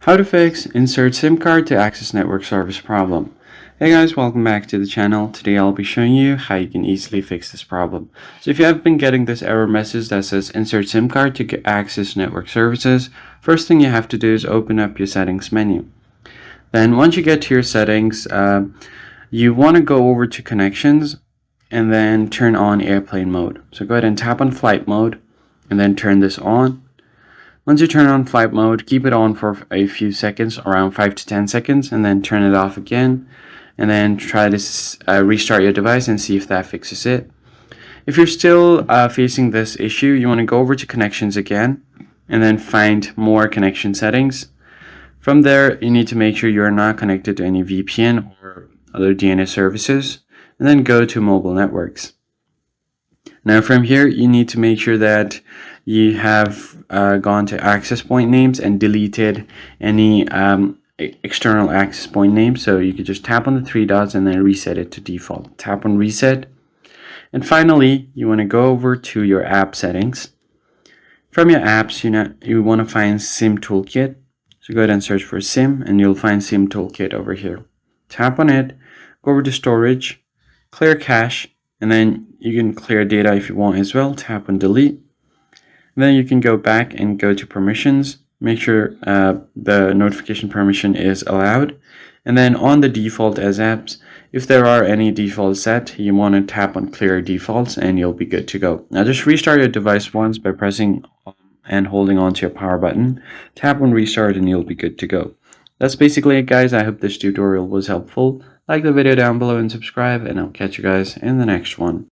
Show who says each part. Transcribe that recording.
Speaker 1: How to fix insert SIM card to access network service problem. Hey guys, welcome back to the channel. Today I'll be showing you how you can easily fix this problem. So if you have been getting this error message that says insert SIM card to access network services, first thing you have to do is open up your settings menu. Then once you get to your settings, you want to go over to connections and then turn on airplane mode. So go ahead and tap on flight mode and then turn this on. Once you turn on flight mode, keep it on for a few seconds, around 5 to 10 seconds, and then turn it off again. And then try to restart your device and see if that fixes it. If you're still facing this issue, you want to go over to connections again, and then find more connection settings. From there, you need to make sure you're not connected to any VPN or other DNS services, and then go to mobile networks. Now from here, you need to make sure that you have gone to access point names and deleted any external access point names. So you could just tap on the three dots and then reset it to default. Tap on reset. And finally, you want to go over to your app settings. From your apps, you want to find SIM Toolkit. So go ahead and search for SIM and you'll find SIM Toolkit over here. Tap on it, go over to storage, clear cache, and then you can clear data if you want as well. Tap on delete. And then you can go back and go to permissions. Make sure the notification permission is allowed. And then on the default as apps, if there are any defaults set, you want to tap on clear defaults and you'll be good to go. Now just restart your device once by pressing and holding on to your power button. Tap on restart and you'll be good to go. That's basically it, guys. I hope this tutorial was helpful. Like the video down below and subscribe, and I'll catch you guys in the next one.